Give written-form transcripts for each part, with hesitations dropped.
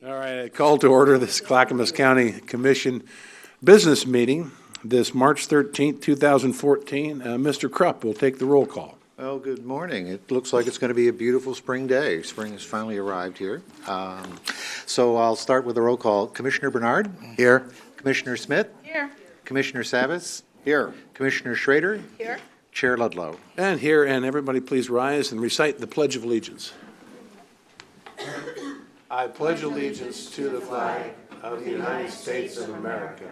All right, I call to order this Clackamas County Commission business meeting this March 13th, 2014. Mr. Krupp will take the roll call. Well, good morning. It looks like it's going to be a beautiful spring day. Spring has finally arrived here. So I'll start with the roll call. Commissioner Bernard? Here. Commissioner Smith? Here. Commissioner Savas? Here. Commissioner Schrader? Here. Chair Ludlow? And here, and everybody please rise and recite the Pledge of Allegiance. I pledge allegiance to the flag of the United States of America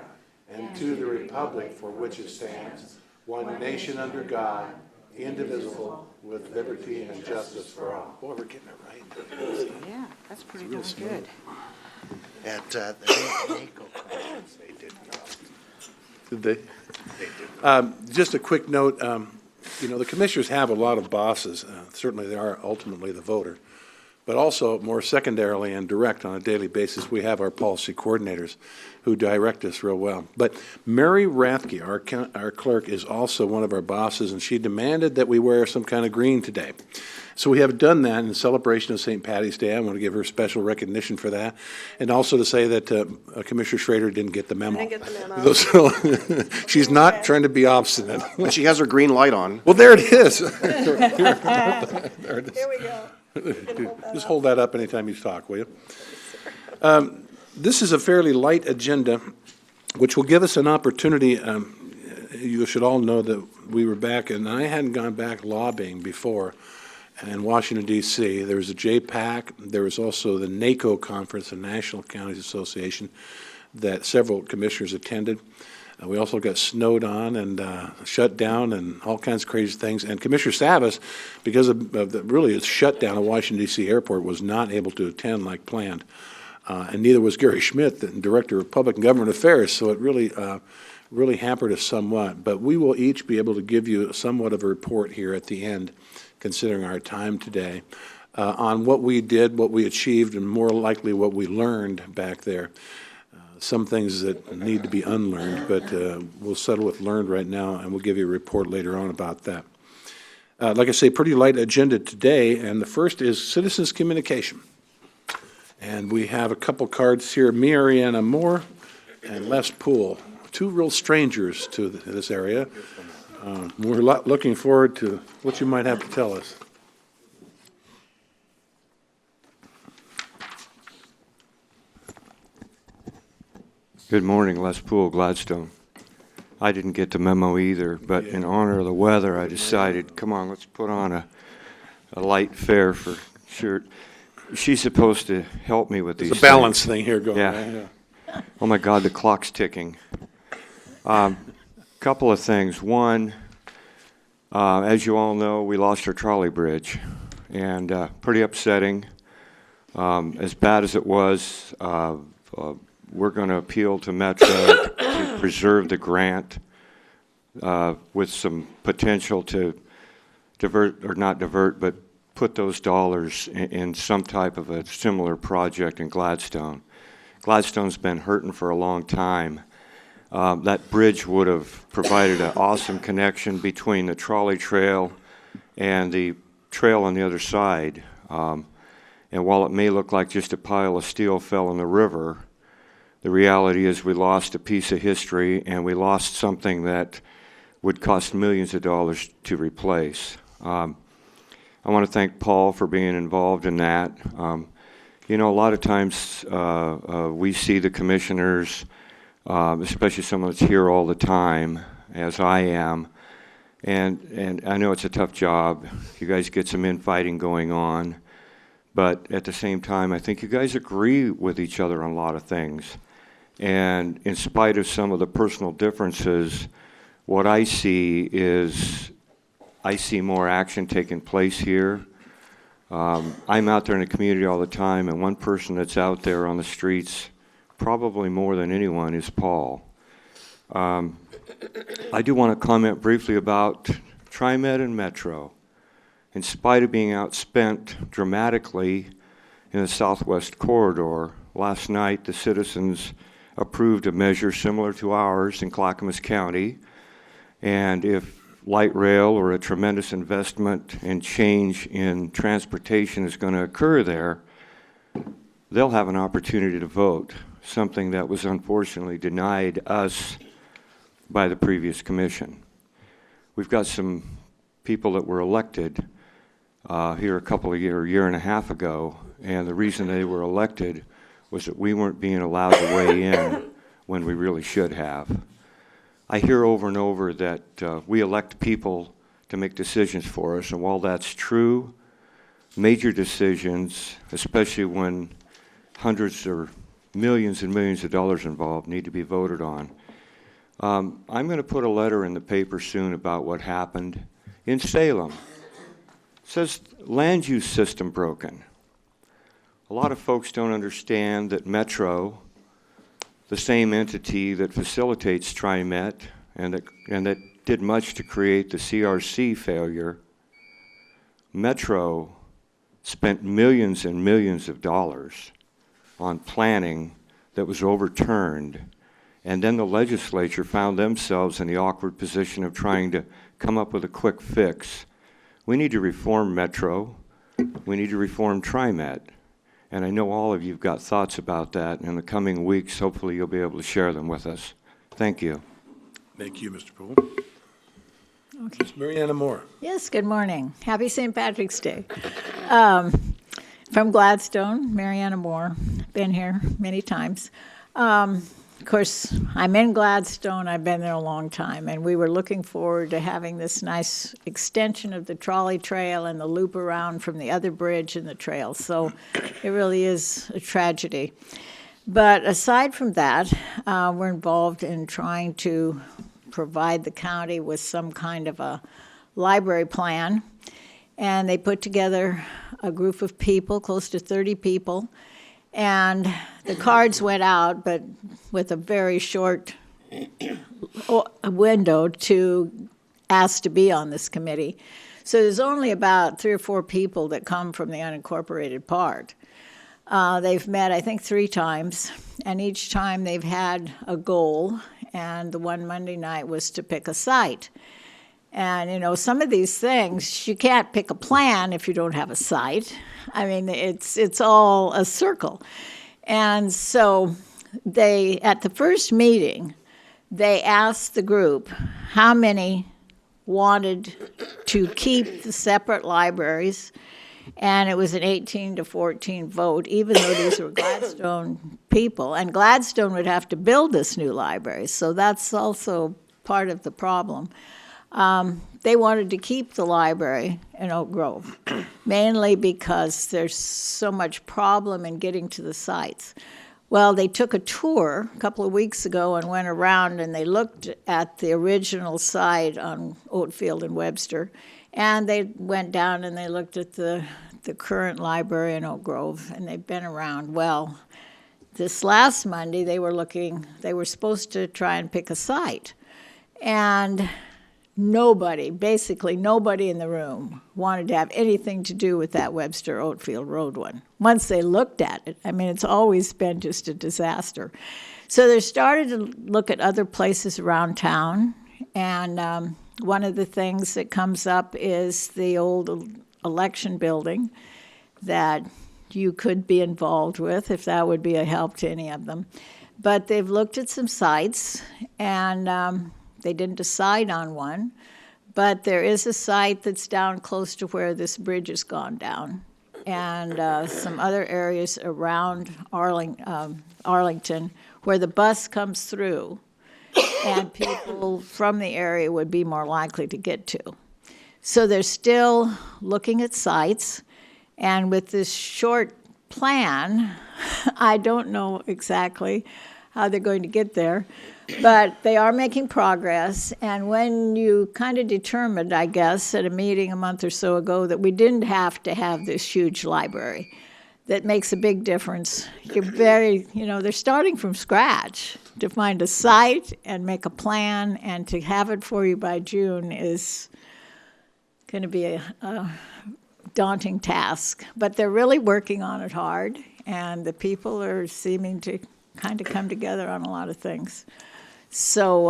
and to the republic for which it stands, one nation under God, indivisible, with liberty and justice for all. Boy, we're getting it right. Yeah, that's pretty darn good. At the NACO conference, they did not. Did they? They did. Just a quick note, the commissioners have a lot of bosses. Certainly they are ultimately the voter. But also, more secondarily and direct on a daily basis, we have our policy coordinators who direct us real well. But Mary Rathke, our clerk, is also one of our bosses, and she demanded that we wear some kind of green today. So we have done that in celebration of St. Patty's Day. I want to give her special recognition for that. And also to say that Commissioner Schrader didn't get the memo. I didn't get the memo. So she's not trying to be obstinate. But she has her green light on. Well, there it is. There it is. Here we go. Just hold that up anytime you talk, will you? This is a fairly light agenda, which will give us an opportunity. You should all know that we were back, and I hadn't gone back lobbying before in Washington, D.C. There was a JPAC. There was also the NACO conference, the National Counties Association, that several commissioners attended. We also got snowed on and shut down and all kinds of crazy things. And Commissioner Savas, because of the really shutdown of Washington, D.C. airport, was not able to attend like planned. And neither was Gary Schmidt, the Director of Public and Government Affairs. So it really hampered us somewhat. But we will each be able to give you somewhat of a report here at the end, considering our time today, on what we did, what we achieved, and more likely what we learned back there. Some things that need to be unlearned, but we'll settle with learned right now, and we'll give you a report later on about that. Like I say, pretty light agenda today, and the first is citizens communication. And we have a couple cards here, Mariana Moore and Les Poole, two real strangers to this area. We're looking forward to what you might have to tell us. Good morning, Les Poole, Gladstone. I didn't get the memo either, but in honor of the weather, I decided, come on, let's put on a light fare for shirt. She's supposed to help me with these There's a balance thing here going on. Yeah. Oh my God, the clock's ticking. Couple of things. One, as you all know, we lost our trolley bridge, and pretty upsetting. As bad as it was, we're going to appeal to Metro to preserve the grant with some potential to divert, or not divert, but put those dollars in some type of a similar project in Gladstone. Gladstone's been hurting for a long time. That bridge would have provided an awesome connection between the trolley trail and the trail on the other side. And while it may look like just a pile of steel fell in the river, the reality is we lost a piece of history, and we lost something that would cost millions of dollars to replace. I want to thank Paul for being involved in that. A lot of times we see the commissioners, especially someone that's here all the time, as I am, and I know it's a tough job. You guys get some infighting going on, but at the same time, I think you guys agree with each other on a lot of things. And in spite of some of the personal differences, what I see is I see more action taking place here. I'm out there in the community all the time, and one person that's out there on the streets probably more than anyone is Paul. I do want to comment briefly about TriMet and Metro. In spite of being outspent dramatically in the Southwest Corridor, last night the citizens approved a measure similar to ours in Clackamas County, and if light rail or a tremendous investment and change in transportation is going to occur there, they'll have an opportunity to vote, something that was unfortunately denied us by the previous commission. We've got some people that were elected here a couple of year and a half ago, and the reason they were elected was that we weren't being allowed to weigh in when we really should have. I hear over and over that we elect people to make decisions for us, and while that's true, major decisions, especially when hundreds or millions and millions of dollars involved, need to be voted on. I'm going to put a letter in the paper soon about what happened in Salem. It says land use system broken. A lot of folks don't understand that Metro, the same entity that facilitates TriMet and that did much to create the CRC failure, Metro spent millions and millions of dollars on planning that was overturned, and then the legislature found themselves in the awkward position of trying to come up with a quick fix. We need to reform Metro. We need to reform TriMet. And I know all of you have got thoughts about that. In the coming weeks, hopefully you'll be able to share them with us. Thank you. Thank you, Mr. Poole. Okay. Ms. Mariana Moore. Yes, good morning. Happy St. Patrick's Day. From Gladstone, Mariana Moore. Been here many times. Of course, I'm in Gladstone. I've been there a long time, and we were looking forward to having this nice extension of the trolley trail and the loop around from the other bridge and the trail. So it really is a tragedy. But aside from that, we're involved in trying to provide the county with some kind of a library plan. And they put together a group of people, close to 30 people, and the cards went out, but with a very short window to ask to be on this committee. So there's only about 3 or 4 people that come from the unincorporated part. They've met, I think, 3 times, and each time they've had a goal, and the one Monday night was to pick a site. And, you know, some of these things, you can't pick a plan if you don't have a site. I mean, it's all a circle. And so they, at the first meeting, they asked the group how many wanted to keep the separate libraries, and it was an 18-14 vote, even though these were Gladstone people. And Gladstone would have to build this new library, so that's also part of the problem. They wanted to keep the library in Oak Grove, mainly because there's so much problem in getting to the sites. Well, they took a tour a couple of weeks ago and went around, and they looked at the original site on Oatfield and Webster, and they went down and they looked at the current library in Oak Grove, and they've been around. Well, this last Monday, they were supposed to try and pick a site, and basically nobody in the room wanted to have anything to do with that Webster Oatfield Road one. Once they looked at it, I mean, it's always been just a disaster. So they started to look at other places around town, and one of the things that comes up is the old election building that you could be involved with, if that would be a help to any of them. But they've looked at some sites, and they didn't decide on one, but there is a site that's down close to where this bridge has gone down, and some other areas around Arlington where the bus comes through, and people from the area would be more likely to get to. So they're still looking at sites, and with this short plan, I don't know exactly how they're going to get there. But they are making progress, and when you kind of determined, I guess, at a meeting a month or so ago that we didn't have to have this huge library, that makes a big difference. They're starting from scratch to find a site and make a plan, and to have it for you by June is going to be a daunting task. But they're really working on it hard, and the people are seeming to kind of come together on a lot of things. So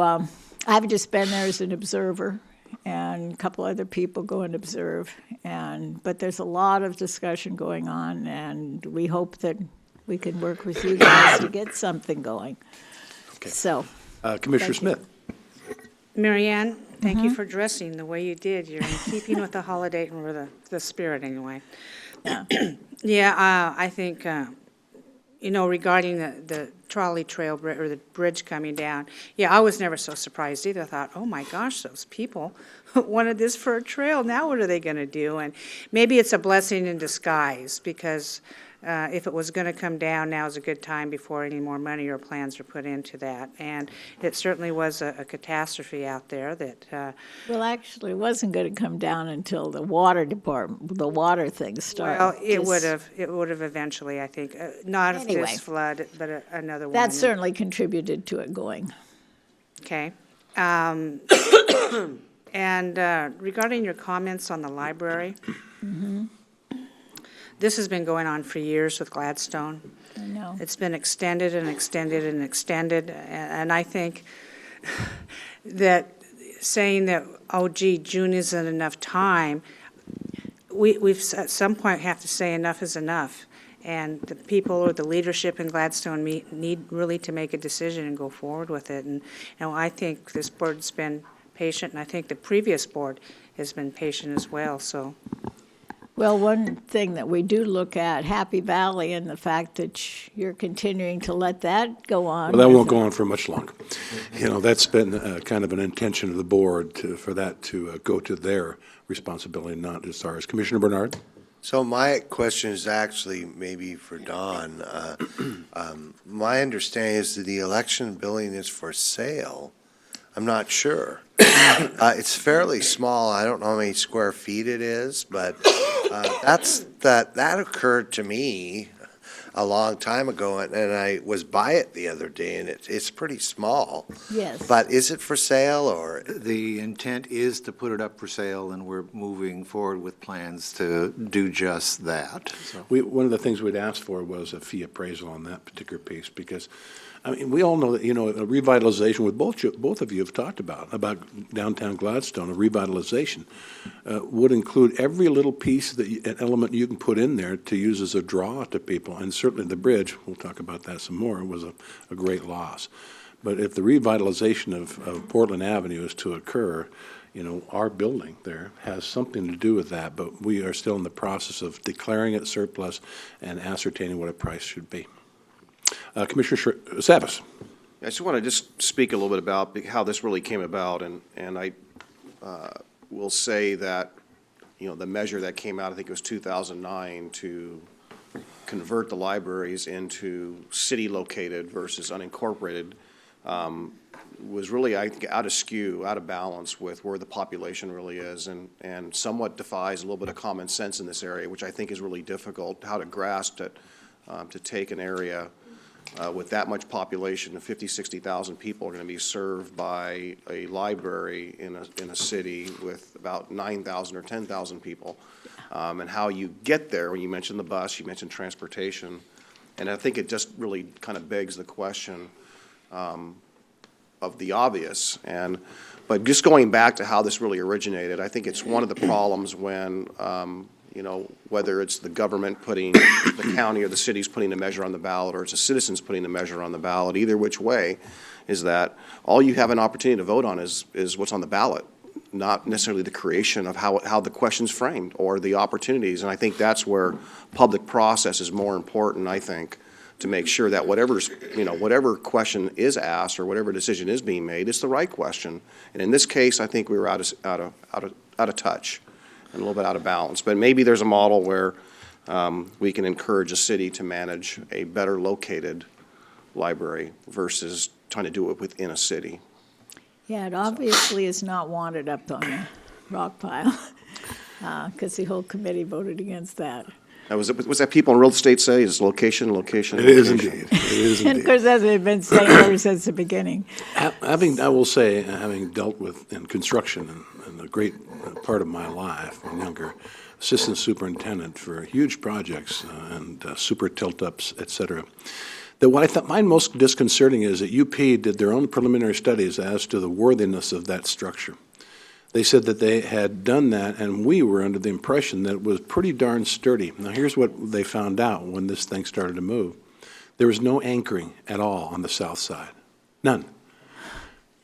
I've just been there as an observer, and a couple other people go and observe. But there's a lot of discussion going on, and we hope that we can work with you guys to get something going. Okay. So, Commissioner Thank you. Smith? Marianne, thank you for dressing the way you did. You're in keeping with the holiday or the spirit anyway. yeah. Yeah, I think, regarding the trolley trail or the bridge coming down, yeah, I was never so surprised either. I thought, oh my gosh, those people wanted this for a trail. Now what are they going to do? And maybe it's a blessing in disguise because if it was going to come down, now is a good time before any more money or plans are put into that. And it certainly was a catastrophe out there that, Well, actually, it wasn't going to come down until the water department, the water thing started. well, it Just- would have eventually, I think. Not Anyway. this flood, but another one. That certainly contributed to it going. Okay. And regarding your comments on the library, this has been going on for years with Gladstone. I know. It's been extended and extended and extended, and I think that saying that, oh gee, June isn't enough time, we've at some point have to say enough is enough. And the people or the leadership in Gladstone need really to make a decision and go forward with it. And I think this board's been patient, and I think the previous board has been patient as well, so. Well, one thing that we do look at, Happy Valley, and the fact that you're continuing to let that go on. Well, that won't go on for much longer. That's been kind of an intention of the board for that to go to their responsibility, not as ours. Commissioner Bernard? So my question is actually maybe for Don. My understanding is that the election building is for sale. I'm not sure. It's fairly small. I don't know how many square feet it is, but that occurred to me a long time ago, and I was by it the other day, and it's pretty small. Yes. But is it for sale, or? The intent is to put it up for sale, and we're moving forward with plans to do just that. So One of the things we'd asked for was a fee appraisal on that particular piece, because, we all know that, a revitalization, what both of you have talked about downtown Gladstone, a revitalization, would include every little piece, an element you can put in there to use as a draw to people, and certainly the bridge, we'll talk about that some more, was a great loss. But if the revitalization of Portland Avenue is to occur, our building there has something to do with that, but we are still in the process of declaring it surplus and ascertaining what a price should be. Commissioner Savas. I just want to speak a little bit about how this really came about, and I will say that, the measure that came out, I think it was 2009, to convert the libraries into city-located versus unincorporated, was really, I think, out of skew, out of balance with where the population really is, and somewhat defies a little bit of common sense in this area, which I think is really difficult, how to grasp it, to take an area with that much population, 50, 60,000 people are going to be served by a library in a city with about 9,000 or 10,000 people. And how you get there, when you mentioned the bus, you mentioned transportation, and I think it just really kind of begs the question of the obvious. But just going back to how this really originated, I think it's one of the problems when whether it's the government putting, the county or the city's putting the measure on the ballot, or it's the citizens putting the measure on the ballot, either which way, is that all you have an opportunity to vote on is what's on the ballot, not necessarily the creation of how the question's framed or the opportunities. And I think that's where public process is more important, I think, to make sure that whatever question is asked or whatever decision is being made, it's the right question. And in this case, I think we were out of touch and a little bit out of balance. But maybe there's a model where we can encourage a city to manage a better located library versus trying to do it within a city. Yeah, it obviously is not wanted up on the rock pile, because the whole committee voted against that. Now, was that people in real estate say is location? It is indeed. It is And of indeed. course, that's what they've been saying ever since the beginning. I will say, having dealt in construction and a great part of my life when younger, assistant superintendent for huge projects and super tilt-ups, et cetera, that what I find most disconcerting is that UP did their own preliminary studies as to the worthiness of that structure. They said that they had done that, and we were under the impression that it was pretty darn sturdy. Now, here's what they found out when this thing started to move. There was no anchoring at all on the south side, none.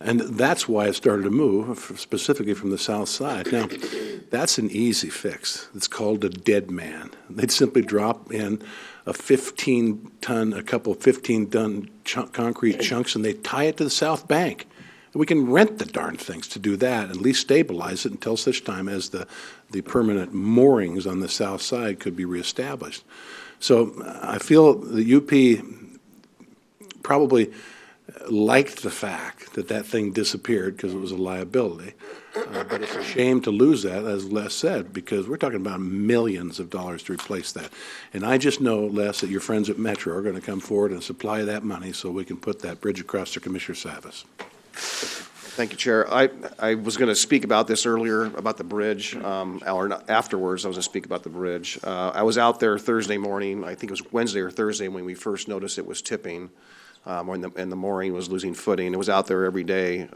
And that's why it started to move, specifically from the south side. Now, that's an easy fix. It's called a dead man. They'd simply drop in a 15-ton, a couple of 15-ton concrete chunks, and they tie it to the south bank. And we can rent the darn things to do that, at least stabilize it until such time as the permanent moorings on the south side could be reestablished. So I feel the UP probably liked the fact that that thing disappeared because it was a liability. But it's a shame to lose that, as Les said, because we're talking about millions of dollars to replace that. And I just know, Les, that your friends at Metro are going to come forward and supply that money so we can put that bridge across to Commissioner Savas. Thank you, Chair. I was going to speak about this earlier, about the bridge, or not, afterwards, I was going to speak about the bridge. I was out there Thursday morning, I think it was Wednesday or Thursday, when we first noticed it was tipping, and the mooring was losing footing. It was out there every day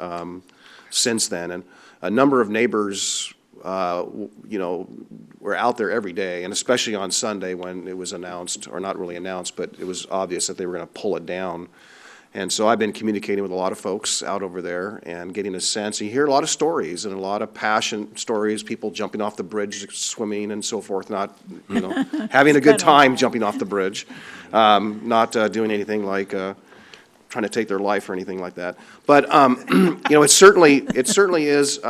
since then, and a number of neighbors, you know, were out there every day, and especially on Sunday when it was announced, or not really announced, but it was obvious that they were going to pull it down. And so I've been communicating with a lot of folks out over there and getting a sense. You hear a lot of stories and a lot of passion stories, people jumping off the bridge, swimming and so forth, not, you know, having a good time jumping off the bridge, not doing anything like trying to take their life or anything like that. But, you know, it certainly is,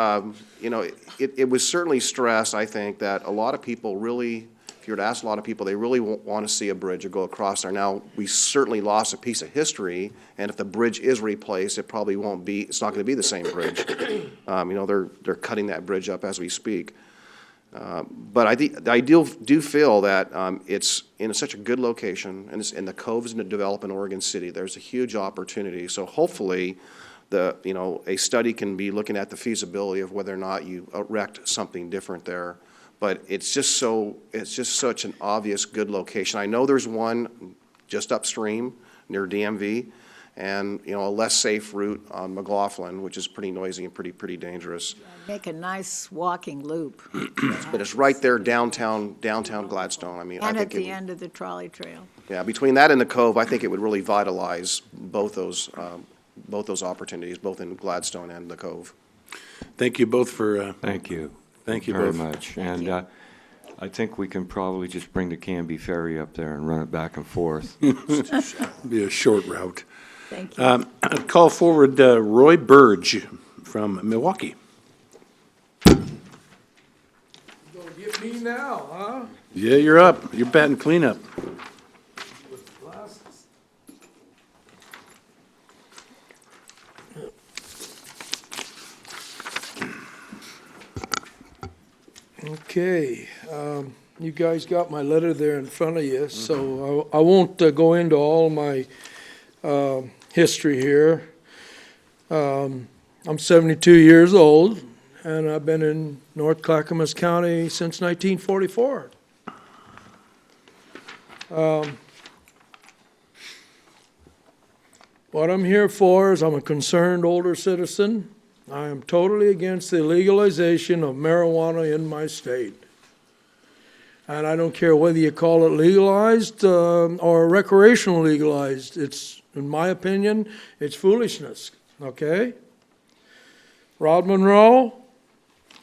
you know, it was certainly stressed, I think, that a lot of people really, if you were to ask a lot of people, they really want to see a bridge or go across there. Now, we certainly lost a piece of history, and if the bridge is replaced, it probably won't be, it's not going to be the same bridge. You know, they're cutting that bridge up as we speak. But I do feel that it's in such a good location, and the Cove is in a developing Oregon City. There's a huge opportunity. So hopefully, you know, a study can be looking at the feasibility of whether or not you erect something different there. But it's just such an obvious good location. I know there's one just upstream near DMV, and, you know, a less safe route on McLaughlin, which is pretty noisy and pretty dangerous. Make a nice walking loop. But it's right there downtown Gladstone. I mean, I And think at the end of the trolley trail. yeah, between that and the Cove, I think it would really vitalize both those opportunities, both in Gladstone and the Cove. Thank you both for, Thank you. thank you Very both. much. And I think we can probably just bring the Canby Ferry up there and run it back and forth. Be a short route. Thank you. I'd call forward Roy Burge from Milwaukee. Gonna get me now, huh? Yeah, you're up. You're batting cleanup. With glasses. Okay, you guys got my letter there in front of you, so I won't go into all my history here. I'm 72 years old, and I've been in North Clackamas County since 1944. What I'm here for is I'm a concerned older citizen. I am totally against the legalization of marijuana in my state. And I don't care whether you call it legalized or recreational legalized. It's, in my opinion, it's foolishness, okay? Rod Monroe,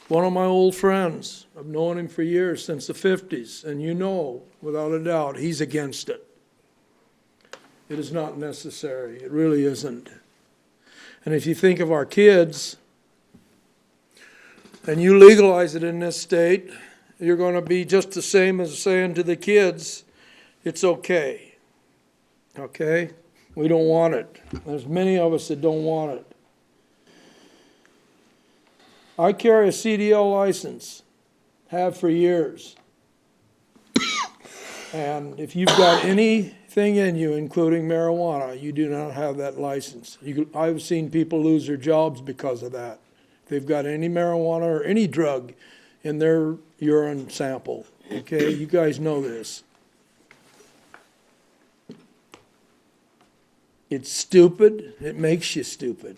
one of my old friends. I've known him for years, since the 50s, and you know, without a doubt, he's against it. It is not necessary. It really isn't. And if you think of our kids, and you legalize it in this state, you're going to be just the same as saying to the kids, it's okay. Okay? We don't want it. There's many of us that don't want it. I carry a CDL license, have for years. And if you've got anything in you, including marijuana, you do not have that license. I've seen people lose their jobs because of that. If they've got any marijuana or any drug in their urine sample, okay? You guys know this. It's stupid. It makes you stupid.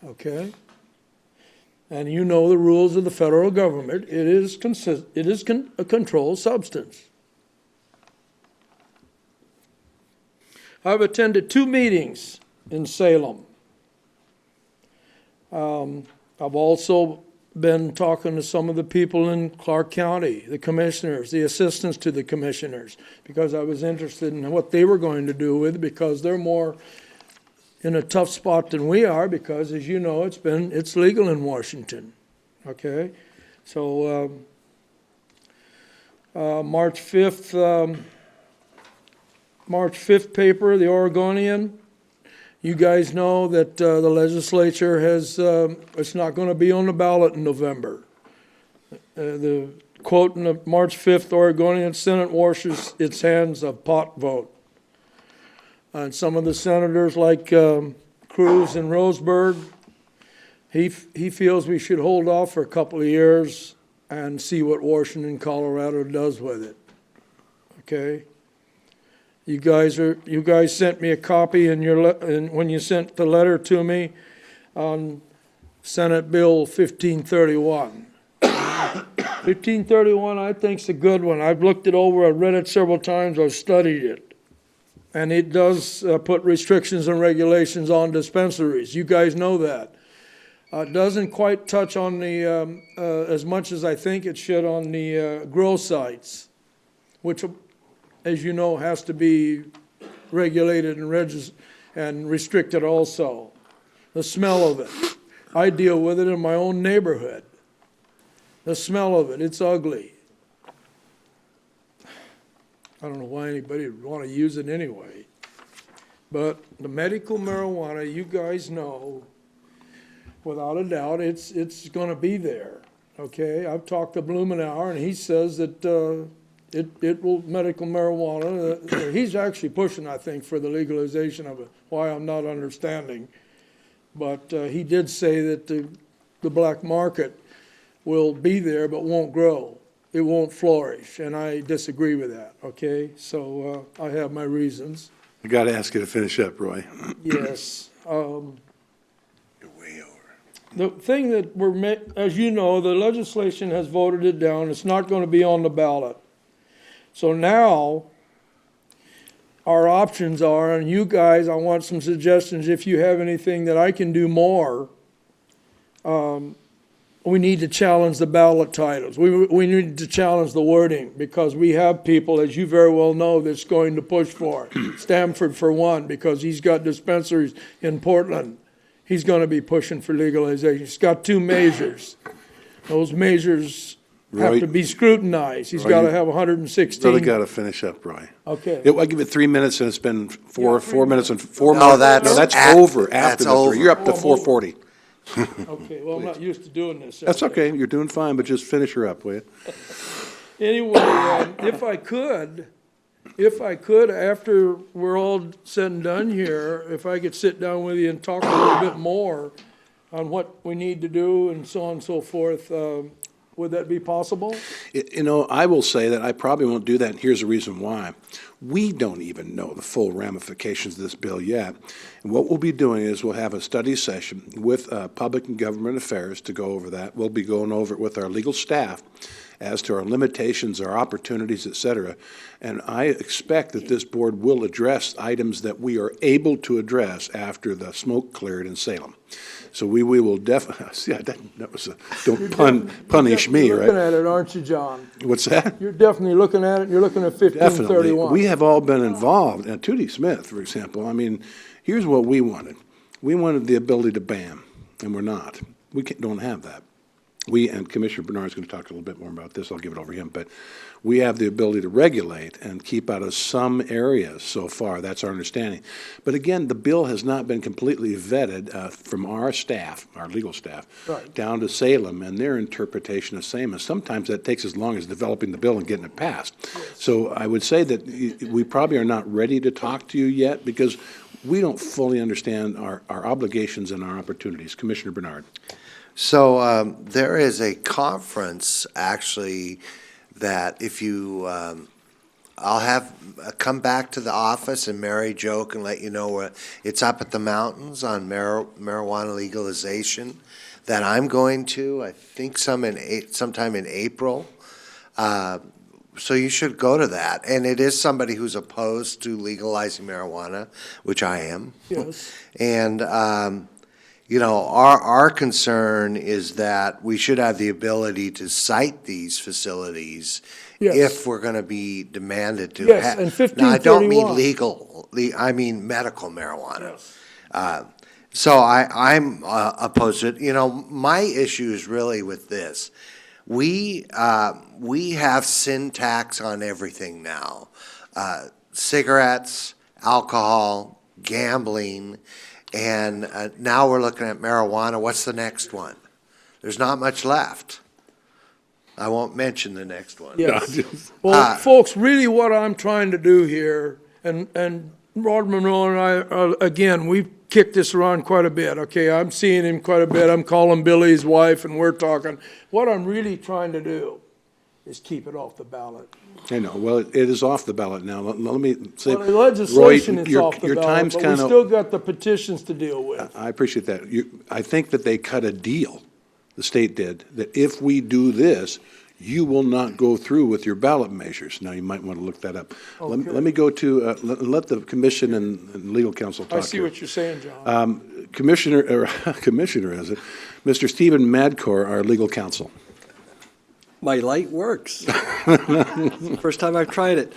Okay? And you know the rules of the federal government. It is a controlled substance. I've attended 2 meetings in Salem. I've also been talking to some of the people in Clark County, the commissioners, the assistants to the commissioners, because I was interested in what they were going to do with it, because they're more in a tough spot than we are, because as you know, it's legal in Washington, okay? So, March 5th paper, the Oregonian, you guys know that the legislature has, it's not going to be on the ballot in November. The quote in the March 5th Oregonian, Senate washes its hands of pot vote. And some of the senators like Cruz and Roseburg, he feels we should hold off for a couple of years and see what Washington, Colorado does with it. Okay? You guys sent me a copy when you sent the letter to me on Senate Bill 1531. 1531, I think, is a good one. I've looked it over, I've read it several times, I've studied it. And it does put restrictions and regulations on dispensaries. You guys know that. It doesn't quite touch on the, as much as I think it should, on the grow sites, which, as you know, has to be regulated and restricted also. The smell of it. I deal with it in my own neighborhood. The smell of it, it's ugly. I don't know why anybody would want to use it anyway. But the medical marijuana, you guys know, without a doubt, it's going to be there, okay? I've talked to Blumenauer, and he says that it will, medical marijuana, he's actually pushing, I think, for the legalization of it, why I'm not understanding. But he did say that the black market will be there but won't grow. It won't flourish, and I disagree with that, okay? So I have my reasons. I got to ask you to finish up, Roy. Yes. You're way over. The thing that as you know, the legislation has voted it down. It's not going to be on the ballot. So now, our options are, and you guys, I want some suggestions if you have anything that I can do more. We need to challenge the ballot titles. We need to challenge the wording, because we have people, as you very well know, that's going to push for it. Stanford, for one, because he's got dispensaries in Portland. He's going to be pushing for legalization. He's got 2 measures. Those measures have Roy, to be scrutinized. He's Roy, got to you have 116. Really got to finish up, Roy. Okay. I'll give it 3 minutes, and it's been four minutes and 4 No, minutes. that's That's at- over that's after the over. 3. You're up to 4:40. Okay, well, I'm not used to doing this. That's okay. You're doing fine, but just finish her up, will you? Anyway, if I could, after we're all said and done here, if I could sit down with you and talk a little bit more on what we need to do and so on and so forth, would that be possible? You know, I will say that I probably won't do that, and here's the reason why. We don't even know the full ramifications of this bill yet. And what we'll be doing is we'll have a study session with Public and Government Affairs to go over that. We'll be going over it with our legal staff as to our limitations, our opportunities, et cetera. And I expect that this board will address items that we are able to address after the smoke cleared in Salem. So we will definitely, see, that was a, don't punish me, You're looking right? at it, aren't you, John? What's that? You're definitely looking at it, you're looking at Definitely. 1531. We have all been involved. And Tootie Smith, for example, I mean, here's what we wanted. We wanted the ability to ban, and we're not. We don't have that. We, and Commissioner Bernard's going to talk a little bit more about this, I'll give it over to him, but we have the ability to regulate and keep out of some areas so far. That's our understanding. But again, the bill has not been completely vetted from our staff, our legal staff, Right. down to Salem, and their interpretation is the same. And sometimes that takes as long as developing the bill and getting it passed. So I would say that we probably are not ready to talk to you yet, because we don't fully understand our obligations and our opportunities. Commissioner Bernard. So there is a conference, actually, that if you, I'll have, come back to the office, and Mary Jo can let you know where, it's up at the mountains on marijuana legalization, that I'm going to, I think sometime in April. So you should go to that. And it is somebody who's opposed to legalizing marijuana, which I am. Yes. And, you know, our concern is that we should have the ability to cite these facilities Yes. if we're going to be demanded to. Yes, and Now, I don't mean 1531. legal, I mean medical marijuana. Yes. So I'm opposed to it. You know, my issue is really with this. We have sin tax on everything now. Cigarettes, alcohol, gambling, and now we're looking at marijuana. What's the next one? There's not much left. I won't mention the next one. Yes. Well, folks, really what I'm trying to do here, and Rod Monroe and I, again, we've kicked this around quite a bit, okay? I'm seeing him quite a bit. I'm calling Billy's wife and we're talking. What I'm really trying to do is keep it off the ballot. I know, well, it is off the ballot now. Let me say, Well, the legislation Roy, is your- off the your ballot, time's but we kinda- still got the petitions to deal with. I appreciate that. I think that they cut a deal, the state did, that if we do this, you will not go through with your ballot measures. Now, you might want to look that up. Okay. Let me go to, let the commission and legal counsel talk I see here. what you're saying, John. Commissioner, is it? Mr. Stephen Madcore, our legal counsel. My light works. First time I've tried it.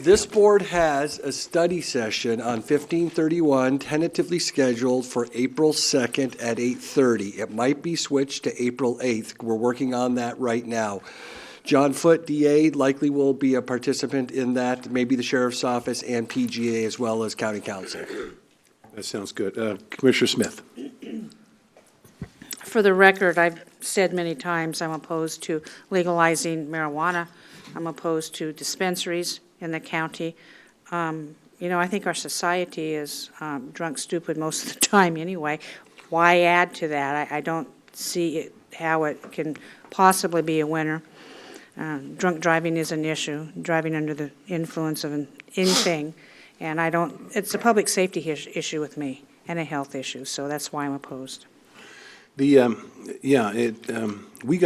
This board has a study session on 1531 tentatively scheduled for April 2nd at 8:30. It might be switched to April 8th. We're working on that right now. John Foote, DA, likely will be a participant in that, maybe the sheriff's office and PGA as well as county council. That sounds good. Commissioner Smith. For the record, I've said many times I'm opposed to legalizing marijuana. I'm opposed to dispensaries in the county. You know, I think our society is drunk stupid most of the time anyway. Why add to that? I don't see how it can possibly be a winner. Drunk driving is an issue, driving under the influence of anything. And it's a public safety issue with me and a health issue, so that's why I'm opposed. We got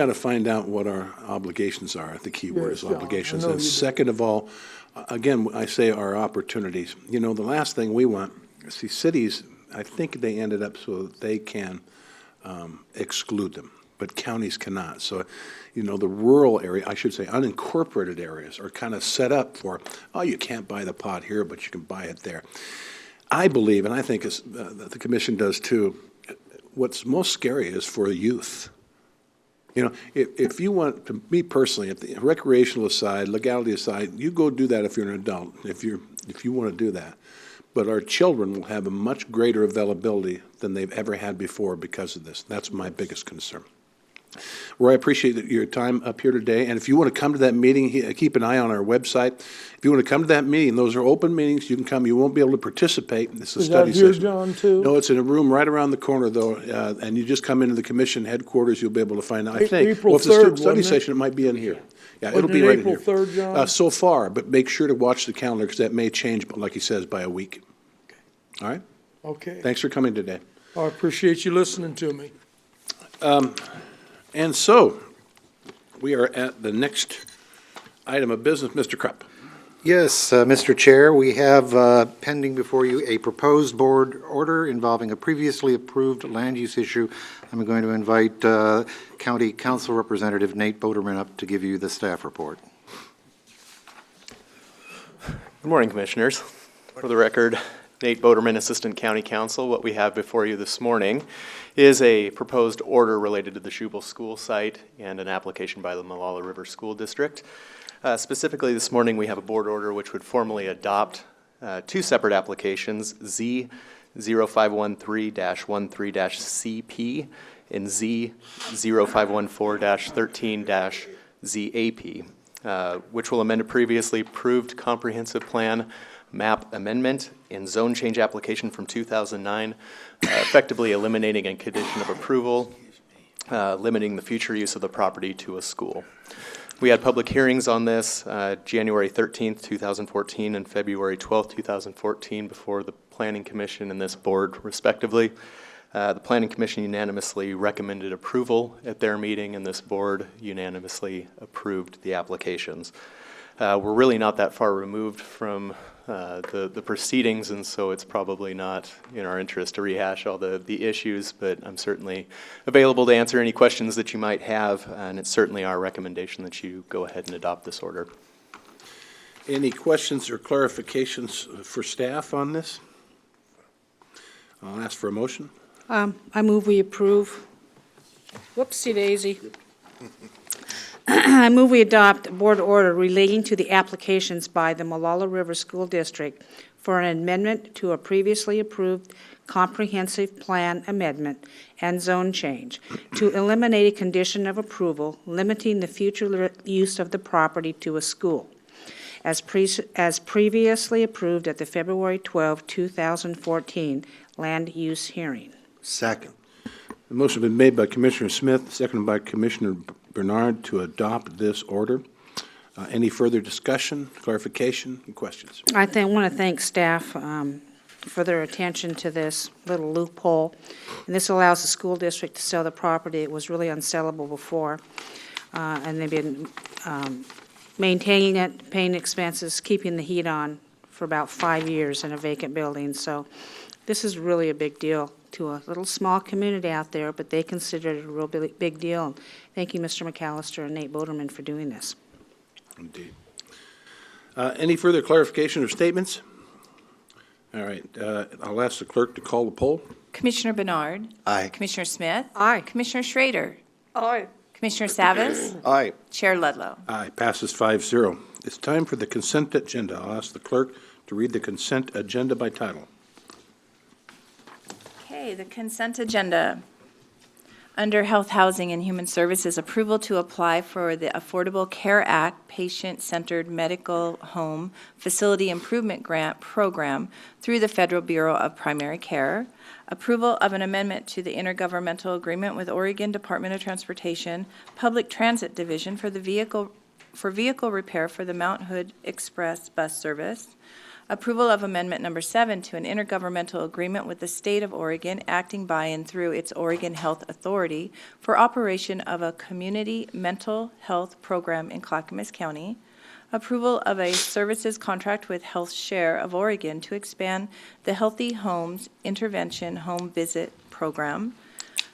to find out what our obligations are. The key word is Yes, John, obligations. I know And you do. second of all, again, I say our opportunities. You know, the last thing we want, see, cities, I think they ended up so that they can exclude them, but counties cannot. So, you know, the rural area, I should say unincorporated areas are kind of set up for, oh, you can't buy the pot here, but you can buy it there. I believe, and I think the commission does too, what's most scary is for youth. You know, if you want, to me personally, if the recreational aside, legality aside, you go do that if you're an adult, if you want to do that. But our children will have a much greater availability than they've ever had before because of this. That's my biggest concern. Roy, I appreciate your time up here today, and if you want to come to that meeting, keep an eye on our website. If you want to come to that meeting, those are open meetings, you can come, you won't be able to participate, this is a Is study that here, session. John, too? No, it's in a room right around the corner, though, and you just come into the commission headquarters, you'll be able to find out, I think. April Well, if it's a 3rd, study wasn't it? session, it might be in here. Yeah, it'll Wasn't be it right in here. April 3rd, John? So far, but make sure to watch the calendar, because that may change, but like he says, by a week. All right? Okay. Thanks for coming today. I appreciate you listening to me. And so, we are at the next item of business, Mr. Krupp. Yes, Mr. Chair, we have pending before you a proposed board order involving a previously approved land use issue. I'm going to invite County Council Representative Nate Boderman up to give you the staff report. Good morning, Commissioners. For the record, Nate Boderman, Assistant County Counsel. What we have before you this morning is a proposed order related to the Schubel School site and an application by the Molalla River School District. Specifically, this morning we have a board order which would formally adopt two separate applications, Z0513-13-CP and Z0514-13-ZAP, which will amend a previously approved comprehensive plan map amendment and zone change application from 2009, effectively eliminating a condition of approval, limiting the future use of the property to a school. We had public hearings on this January 13th, 2014 and February 12th, 2014 before the Planning Commission and this board respectively. The Planning Commission unanimously recommended approval at their meeting, and this board unanimously approved the applications. We're really not that far removed from the proceedings, and so it's probably not in our interest to rehash all the issues, but I'm certainly available to answer any questions that you might have, and it's certainly our recommendation that you go ahead and adopt this order. Any questions or clarifications for staff on this? I'll ask for a motion. I move we approve. Whoopsie daisy. I move we adopt board order relating to the applications by the Molalla River School District for an amendment to a previously approved comprehensive plan amendment and zone change to eliminate a condition of approval limiting the future use of the property to a school, as previously approved at the February 12, 2014 land use hearing. Second. The motion has been made by Commissioner Smith, seconded by Commissioner Bernard to adopt this order. Any further discussion, clarification, and questions? I want to thank staff for their attention to this little loophole. And this allows the school district to sell the property. It was really unsellable before. And they've been maintaining it, paying expenses, keeping the heat on for about 5 years in a vacant building. So this is really a big deal to a little small community out there, but they consider it a real big deal. And thank you, Mr. McAllister and Nate Boderman, for doing this. Indeed. Any further clarification or statements? All right, I'll ask the clerk to call the poll. Commissioner Bernard. Aye. Commissioner Smith. Aye. Commissioner Schrader. Aye. Commissioner Savas. Aye. Chair Ludlow. Aye, passes 5-0. It's time for the consent agenda. I'll ask the clerk to read the consent agenda by title. Okay, the consent agenda. Under Health, Housing, and Human Services, approval to apply for the Affordable Care Act Patient-Centered Medical Home Facility Improvement Grant Program through the Federal Bureau of Primary Care. Approval of an amendment to the Intergovernmental Agreement with Oregon Department of Transportation Public Transit Division for vehicle repair for the Mount Hood Express bus service. Approval of Amendment Number 7 to an intergovernmental agreement with the State of Oregon acting by and through its Oregon Health Authority for operation of a community mental health program in Clackamas County. Approval of a services contract with Health Share of Oregon to expand the Healthy Homes Intervention Home Visit Program.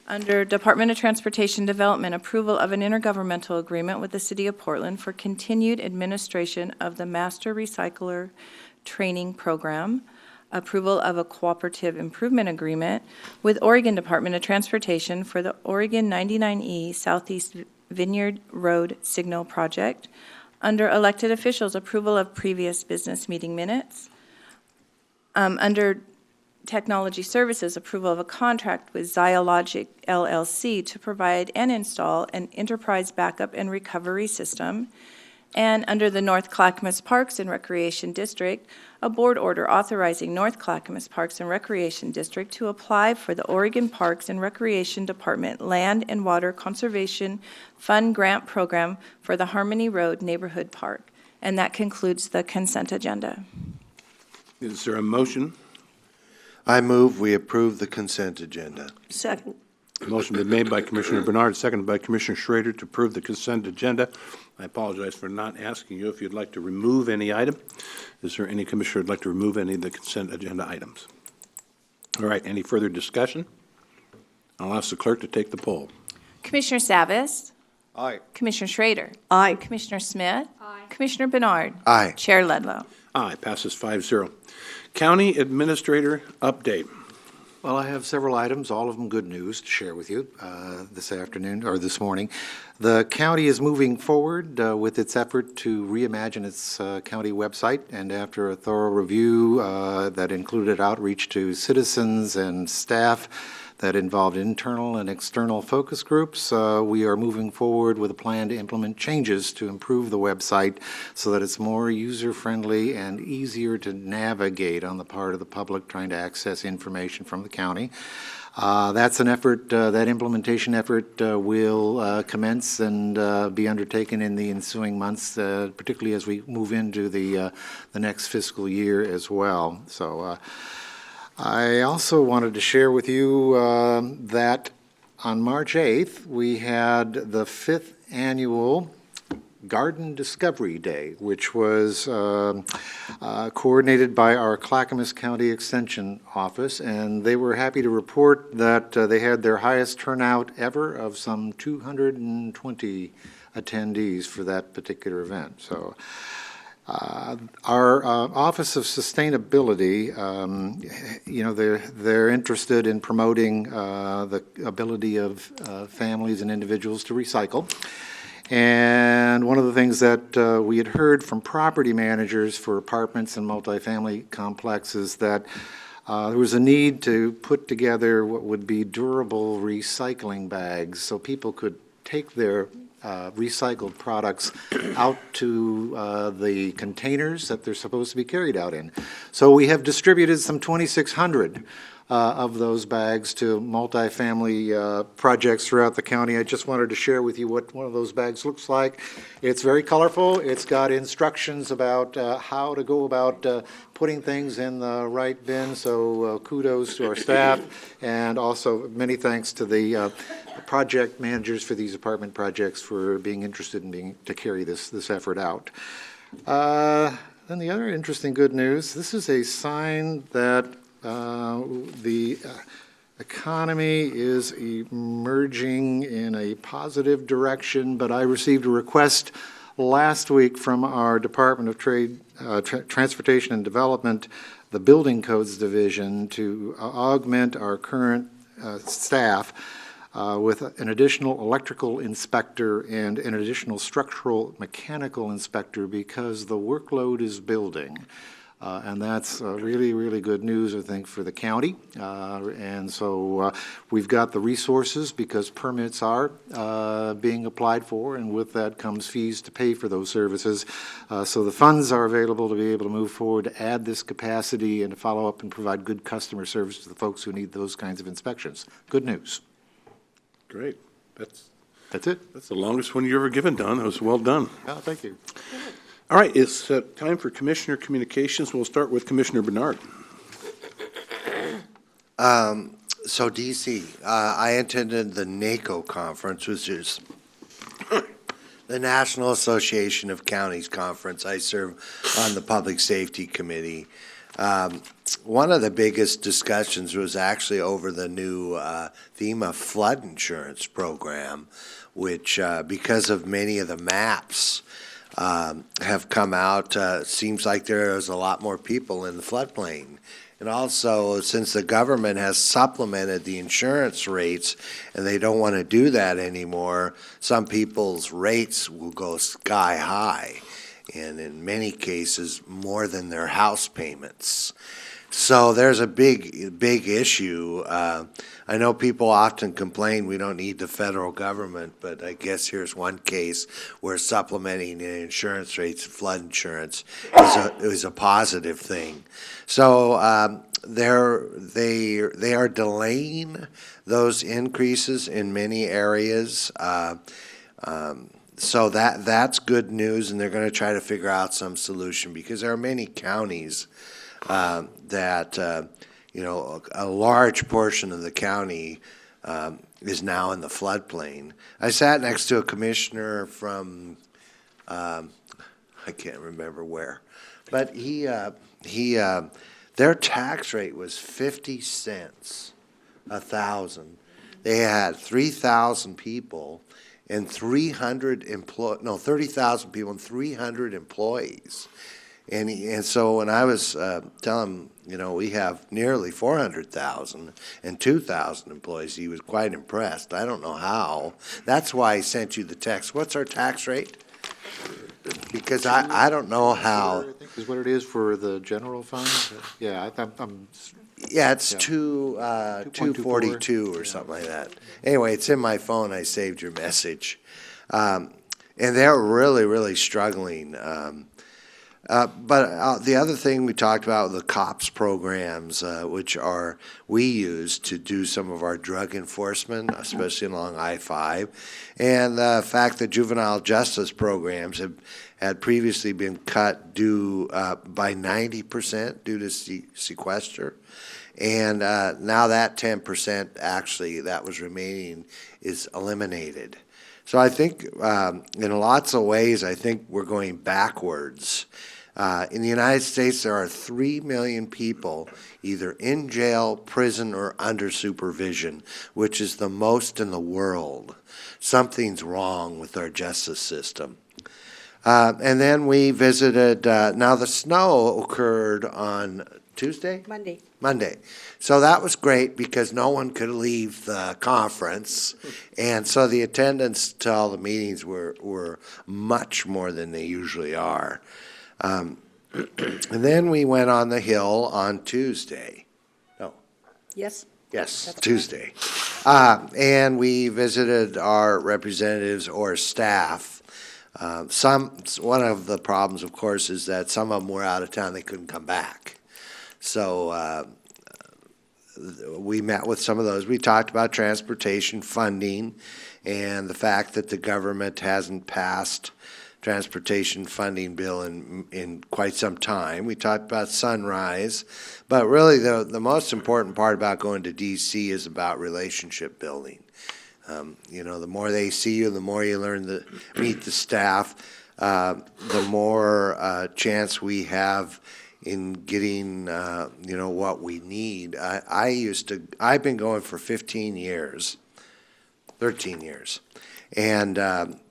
Under Department of Transportation Development, approval of an intergovernmental agreement with the City of Portland for continued administration of the Master Recycler Training Program. Approval of a cooperative improvement agreement with Oregon Department of Transportation for the Oregon 99E Southeast Vineyard Road Signal Project. Under elected officials, approval of previous business meeting minutes. Under Technology Services, approval of a contract with Zyologic LLC to provide and install an enterprise backup and recovery system. And under the North Clackamas Parks and Recreation District, a board order authorizing North Clackamas Parks and Recreation District to apply for the Oregon Parks and Recreation Department Land and Water Conservation Fund Grant Program for the Harmony Road Neighborhood Park. And that concludes the consent agenda. Is there a motion? I move we approve the consent agenda. Second. Motion been made by Commissioner Bernard, seconded by Commissioner Schrader to approve the consent agenda. I apologize for not asking you if you'd like to remove any item. Is there any commissioner who'd like to remove any of the consent agenda items? All right, any further discussion? I'll ask the clerk to take the poll. Commissioner Savas. Aye. Commissioner Schrader. Aye. Commissioner Smith. Aye. Commissioner Bernard. Aye. Chair Ludlow. Aye, passes 5-0. County Administrator update. Well, I have several items, all of them good news to share with you this afternoon, or this morning. The county is moving forward with its effort to reimagine its county website, and after a thorough review that included outreach to citizens and staff that involved internal and external focus groups, we are moving forward with a plan to implement changes to improve the website so that it's more user-friendly and easier to navigate on the part of the public trying to access information from the county. That's an effort, that implementation effort will commence and be undertaken in the ensuing months, particularly as we move into the next fiscal year as well. So I also wanted to share with you that on March 8th, we had the 5th annual Garden Discovery Day, which was coordinated by our Clackamas County Extension Office, and they were happy to report that they had their highest turnout ever of some 220 attendees for that particular event. So our Office of Sustainability, they're interested in promoting the ability of families and individuals to recycle. And one of the things that we had heard from property managers for apartments and multifamily complexes that there was a need to put together what would be durable recycling bags so people could take their recycled products out to the containers that they're supposed to be carried out in. So we have distributed some 2,600 of those bags to multifamily projects throughout the county. I just wanted to share with you what one of those bags looks like. It's very colorful. It's got instructions about how to go about putting things in the right bin, so kudos to our staff, and also many thanks to the project managers for these apartment projects for being interested in to carry this effort out. Then the other interesting good news, this is a sign that the economy is emerging in a positive direction, but I received a request last week from our Department of Trade, Transportation and Development, the Building Codes Division, to augment our current staff with an additional electrical inspector and an additional structural mechanical inspector because the workload is building. And that's really, really good news, I think, for the county. And so we've got the resources because permits are being applied for, and with that comes fees to pay for those services. So the funds are available to be able to move forward to add this capacity and to follow up and provide good customer service to the folks who need those kinds of inspections. Good news. Great. That's it. That's the longest one you ever given, Don. That was well done. Oh, thank you. All right, it's time for Commissioner Communications. We'll start with Commissioner Bernard. So DC, I attended the NACO conference, which is the National Association of Counties Conference. I serve on the Public Safety Committee. One of the biggest discussions was actually over the new FEMA flood insurance program, which because of many of the maps have come out, seems like there's a lot more people in the floodplain. And also, since the government has supplemented the insurance rates and they don't want to do that anymore, some people's rates will go sky high, and in many cases, more than their house payments. So there's a big issue. I know people often complain we don't need the federal government, but I guess here's one case where supplementing the insurance rates, flood insurance, is a positive thing. So they are delaying those increases in many areas. So that's good news, and they're going to try to figure out some solution because there are many counties that a large portion of the county is now in the floodplain. I sat next to a commissioner from I can't remember where, but their tax rate was 50 cents a thousand. They had 3,000 people and 30,000 people and 300 employees. And so when I was telling him, we have nearly 400,000 and 2,000 employees, he was quite impressed. I don't know how. That's why I sent you the text. What's our tax rate? Because I don't know how. I think is what it is for the general fund. Yeah, I'm Yeah, it's 242 or something like that. Anyway, it's in my phone. I saved your message. And they're really, really struggling. But the other thing we talked about, the COPS programs, which we use to do some of our drug enforcement, especially along I-5, and the fact that juvenile justice programs had previously been cut by 90% due to sequester. And now that 10% actually that was remaining is eliminated. So I think in lots of ways, I think we're going backwards. In the United States, there are 3 million people either in jail, prison, or under supervision, which is the most in the world. Something's wrong with our justice system. And then we visited, now the snow occurred on Tuesday? Monday. So that was great because no one could leave the conference. And so the attendance to all the meetings were much more than they usually are. And then we went on the Hill on Tuesday. No. Yes? Yes, Tuesday. And we visited our representatives or staff. One of the problems, of course, is that some of them were out of town, they couldn't come back. So we met with some of those. We talked about transportation funding and the fact that the government hasn't passed transportation funding bill in quite some time. We talked about Sunrise, but really the most important part about going to D.C. is about relationship building. You know, the more they see you, the more you learn to meet the staff, the more chance we have in getting, you know, what we need. I've been going for 13 years. And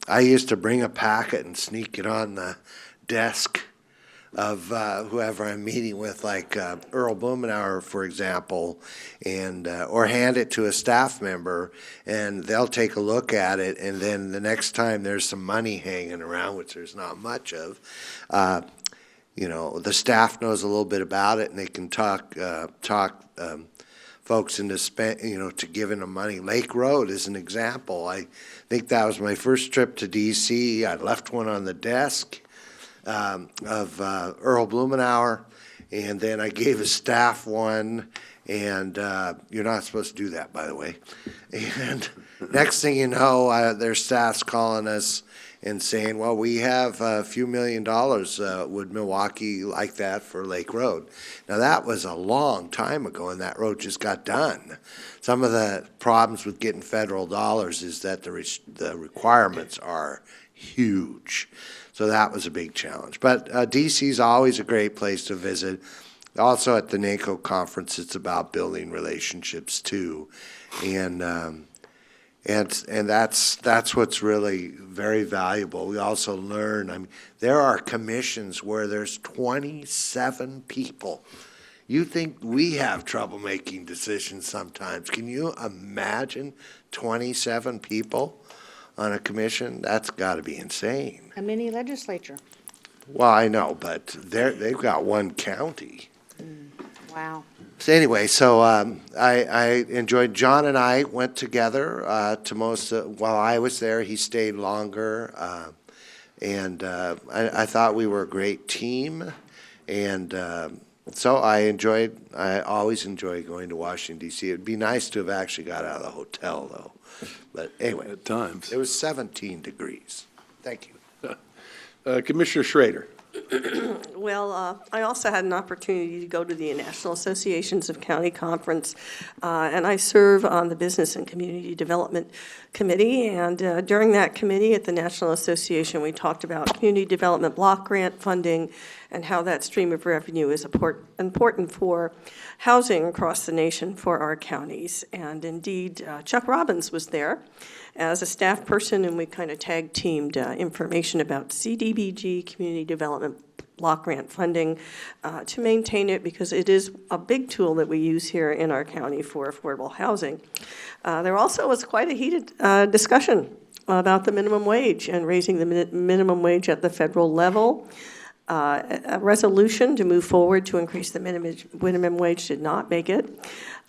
I used to bring a packet and sneak it on the desk of whoever I'm meeting with, like Earl Blumenauer, for example, and or hand it to a staff member, and they'll take a look at it, and then the next time there's some money hanging around, which there's not much of, you know, the staff knows a little bit about it, and they can talk folks into to giving them money. Lake Road is an example. I think that was my first trip to D.C. I left one on the desk of Earl Blumenauer, and then I gave his staff one, and you're not supposed to do that, by the way. And next thing you know, their staff's calling us and saying, well, we have a few $1 million, would Milwaukee like that for Lake Road? Now, that was a long time ago, and that road just got done. Some of the problems with getting federal dollars is that the requirements are huge. So that was a big challenge. But D.C. is always a great place to visit. Also at the NACO conference, it's about building relationships too. And that's what's really very valuable. We also learn, I mean, there are commissions where there's 27 people. You think we have trouble making decisions sometimes. Can you imagine 27 people on a commission? That's got to be insane. A mini legislature. Well, I know, but they've got one county. Wow. So anyway, I enjoyed, John and I went together to most, while I was there, he stayed longer. And I thought we were a great team. And so I always enjoy going to Washington, D.C. It'd be nice to have actually got out of the hotel, though. But anyway. At times. It was 17 degrees. Thank you. Commissioner Schrader. Well, I also had an opportunity to go to the National Associations of County Conference, and I serve on the Business and Community Development Committee. And during that committee at the National Association, we talked about community development block grant funding and how that stream of revenue is important for housing across the nation for our counties. And indeed, Chuck Robbins was there as a staff person, and we kind of tag-teamed information about CDBG, community development block grant funding, to maintain it, because it is a big tool that we use here in our county for affordable housing. There also was quite a heated discussion about the minimum wage and raising the minimum wage at the federal level. A resolution to move forward to increase the minimum wage did not make it.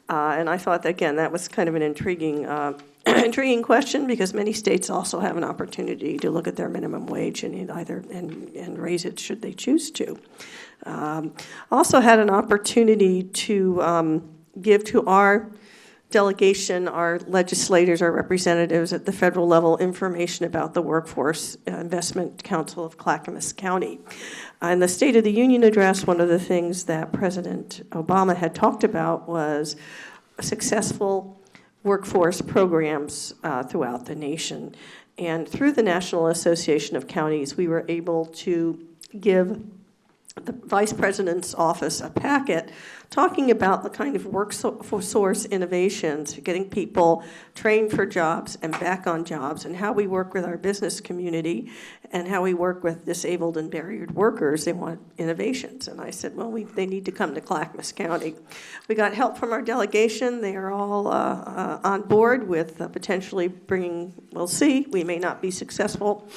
And I thought, again, that was kind of an intriguing question, because many states also have an opportunity to look at their minimum wage and raise it should they choose to. Also had an opportunity to give to our delegation, our legislators, our representatives at the federal level, information about the Workforce Investment Council of Clackamas County. In the State of the Union address, one of the things that President Obama had talked about was successful workforce programs throughout the nation. And through the National Association of Counties, we were able to give the Vice President's office a packet talking about the kind of workforce innovations, getting people trained for jobs and back on jobs, and how we work with our business community and how we work with disabled and barriered workers. They want innovations. And I said, well, they need to come to Clackamas County. We got help from our delegation. They are all on board with potentially bringing, we'll see, we may not be successful,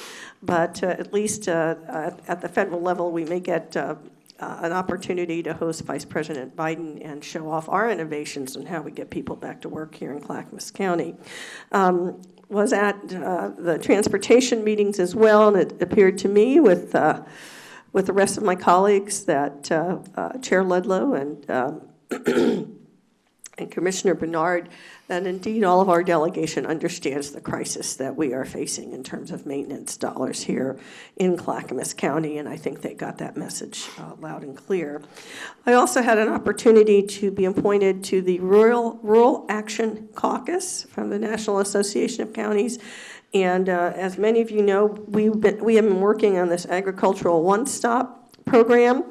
but at least at the federal level, we may get an opportunity to host Vice President Biden and show off our innovations and how we get people back to work here in Clackamas County. Was at the transportation meetings as well, and it appeared to me with the rest of my colleagues that Chair Ludlow and Commissioner Bernard, that indeed all of our delegation understands the crisis that we are facing in terms of maintenance dollars here in Clackamas County, and I think they got that message loud and clear. I also had an opportunity to be appointed to the Rural Action Caucus from the National Association of Counties, and as many of you know, we have been working on this agricultural one-stop program,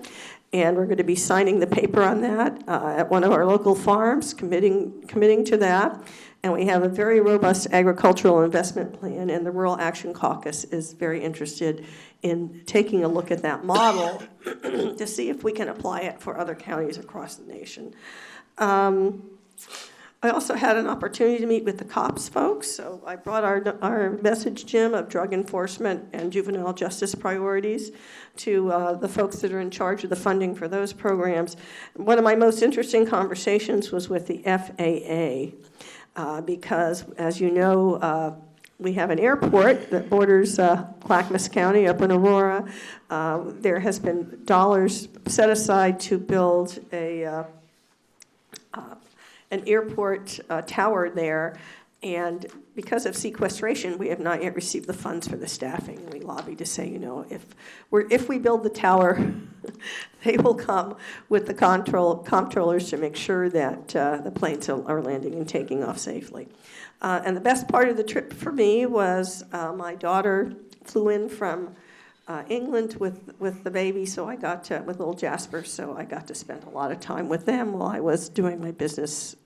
and we're going to be signing the paper on that at one of our local farms, committing to that. And we have a very robust agricultural investment plan, and the Rural Action Caucus is very interested in taking a look at that model to see if we can apply it for other counties across the nation. I also had an opportunity to meet with the COPS folks, so I brought our message, Jim, of drug enforcement and juvenile justice priorities to the folks that are in charge of the funding for those programs. One of my most interesting conversations was with the FAA, because, as you know, we have an airport that borders Clackamas County up in Aurora. There has been dollars set aside to build an airport tower there, and because of sequestration, we have not yet received the funds for the staffing. We lobbied to say, you know, if we build the tower, they will come with the comptrollers to make sure that the planes are landing and taking off safely. And the best part of the trip for me was my daughter flew in from England with the baby, so I got to, with little Jasper, so I got to spend a lot of time with them while I was doing my business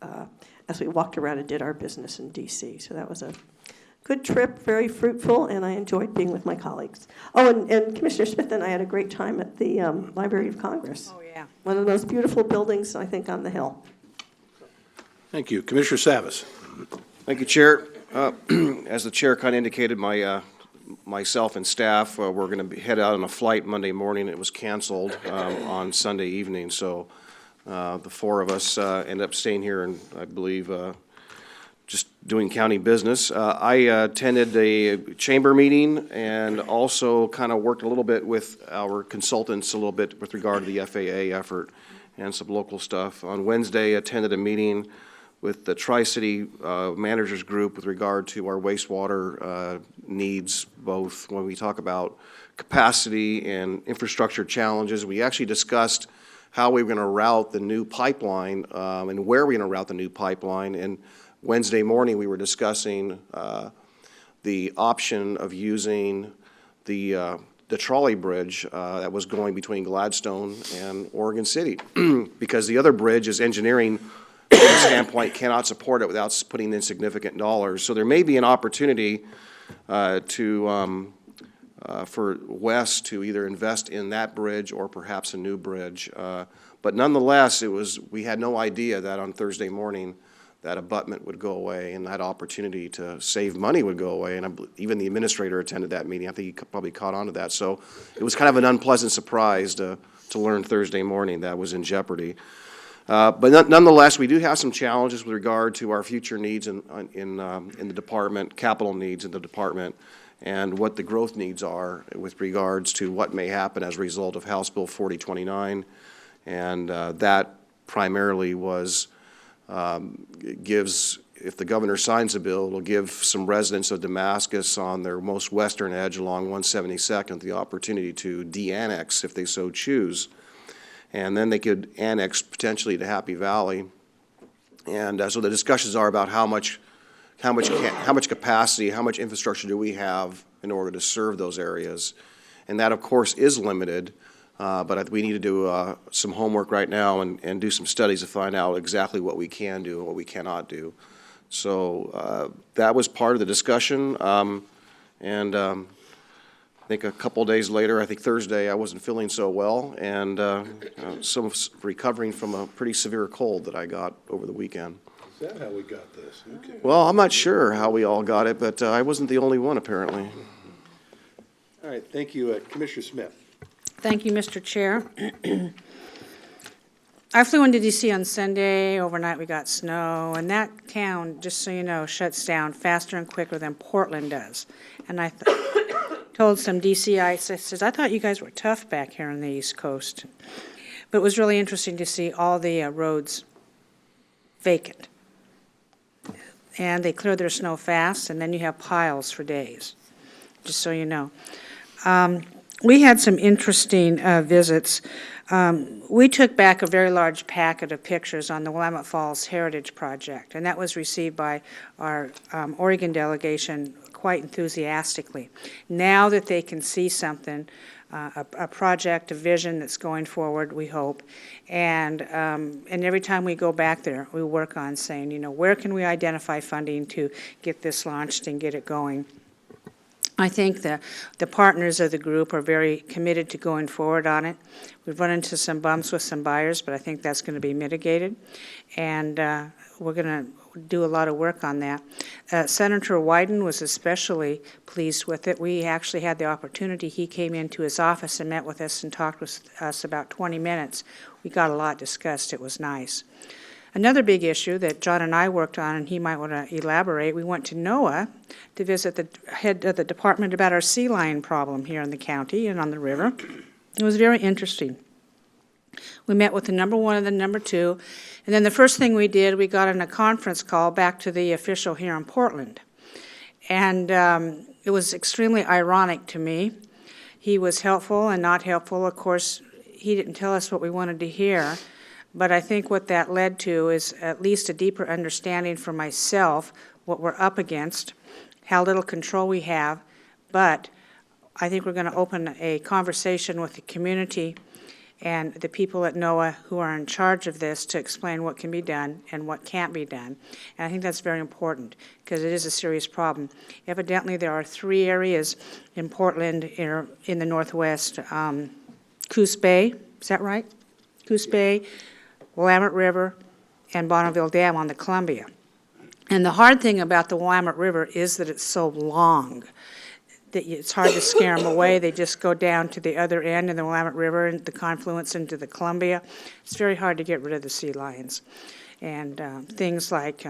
as we walked around and did our business in D.C. So that was a good trip, very fruitful, and I enjoyed being with my colleagues. Oh, and Commissioner Smith and I had a great time at the Library of Congress. Oh, yeah. One of those beautiful buildings, I think, on the Hill. Thank you. Commissioner Savas. Thank you, Chair. As the Chair kind of indicated, myself and staff were going to head out on a flight Monday morning. It was canceled on Sunday evening, so the four of us ended up staying here and I believe just doing county business. I attended a chamber meeting and also kind of worked a little bit with our consultants a little bit with regard to the FAA effort and some local stuff. On Wednesday, I attended a meeting with the Tri-City Managers Group with regard to our wastewater needs, both when we talk about capacity and infrastructure challenges. We actually discussed how we were going to route the new pipeline and where we're going to route the new pipeline. And Wednesday morning, we were discussing the option of using the trolley bridge that was going between Gladstone and Oregon City, because the other bridge is engineering from a standpoint cannot support it without putting in significant dollars. So there may be an opportunity for West to either invest in that bridge or perhaps a new bridge. But nonetheless, we had no idea that on Thursday morning that abutment would go away and that opportunity to save money would go away. And even the administrator attended that meeting. I think he probably caught on to that. So it was kind of an unpleasant surprise to learn Thursday morning that was in jeopardy. But nonetheless, we do have some challenges with regard to our future needs in the department, capital needs in the department, and what the growth needs are with regards to what may happen as a result of House Bill 4029. And that primarily was gives, if the governor signs a bill, it'll give some residents of Damascus on their most western edge along 172nd the opportunity to de-annex if they so choose. And then they could annex potentially to Happy Valley. And so the discussions are about how much capacity, how much infrastructure do we have in order to serve those areas. And that, of course, is limited, but we need to do some homework right now and do some studies to find out exactly what we can do and what we cannot do. So that was part of the discussion. I think a couple of days later, I think Thursday, I wasn't feeling so well, and recovering from a pretty severe cold that I got over the weekend. Is that how we got this? Okay. Well, I'm not sure how we all got it, but I wasn't the only one, apparently. All right, thank you. Commissioner Smith. Thank you, Mr. Chair. I flew into D.C. on Sunday. Overnight, we got snow, and that town, just so you know, shuts down faster and quicker than Portland does. And I told some D.C.ites, I said, I thought you guys were tough back here on the East Coast. But it was really interesting to see all the roads vacant. And they clear their snow fast, and then you have piles for days, just so you know. We had some interesting visits. We took back a very large packet of pictures on the Willamette Falls Heritage Project, and that was received by our Oregon delegation quite enthusiastically. Now that they can see something, a project, a vision that's going forward, we hope, and every time we go back there, we work on saying, you know, where can we identify funding to get this launched and get it going? I think the partners of the group are very committed to going forward on it. We've run into some bumps with some buyers, but I think that's going to be mitigated, and we're going to do a lot of work on that. Senator Wyden was especially pleased with it. We actually had the opportunity. He came into his office and met with us and talked with us about 20 minutes. We got a lot discussed. It was nice. Another big issue that John and I worked on, and he might want to elaborate, we went to NOAA to visit the head of the department about our sea lion problem here in the county and on the river. It was very interesting. We met with the number one and the number two, and then the first thing we did, we got on a conference call back to the official here in Portland. And it was extremely ironic to me. He was helpful and not helpful. Of course, he didn't tell us what we wanted to hear. But I think what that led to is at least a deeper understanding for myself what we're up against, how little control we have. But I think we're going to open a conversation with the community and the people at NOAA who are in charge of this to explain what can be done and what can't be done. And I think that's very important because it is a serious problem. Evidently, there are 3 areas in Portland in the northwest, Coos Bay, is that right? Coos Bay, Willamette River, and Bonneville Dam on the Columbia. And the hard thing about the Willamette River is that it's so long that it's hard to scare them away. They just go down to the other end of the Willamette River and the confluence into the Columbia. It's very hard to get rid of the sea lions. And things like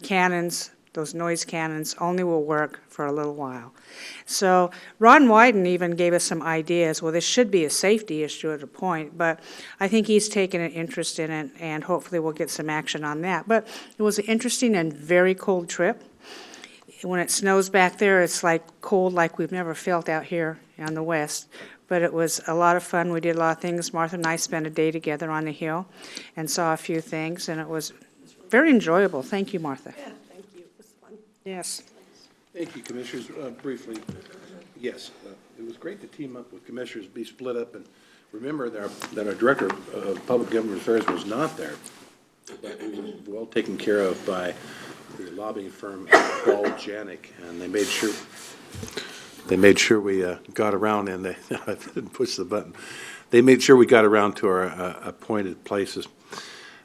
cannons, those noise cannons, only will work for a little while. So Ron Wyden even gave us some ideas. Well, this should be a safety issue at a point, but I think he's taken an interest in it, and hopefully we'll get some action on that. But it was an interesting and very cold trip. When it snows back there, it's like cold like we've never felt out here on the west. But it was a lot of fun. We did a lot of things. Martha and I spent a day together on the Hill and saw a few things, and it was very enjoyable. Thank you, Martha. Yeah, thank you. It was fun. Yes. Thank you, Commissioners. Briefly, yes, it was great to team up with Commissioners, be split up, and remember that our Director of Public Government Affairs was not there, but we were well taken care of by the lobbying firm Ball Janik, and they made sure we got around, and I didn't push the button. They made sure we got around to our appointed places.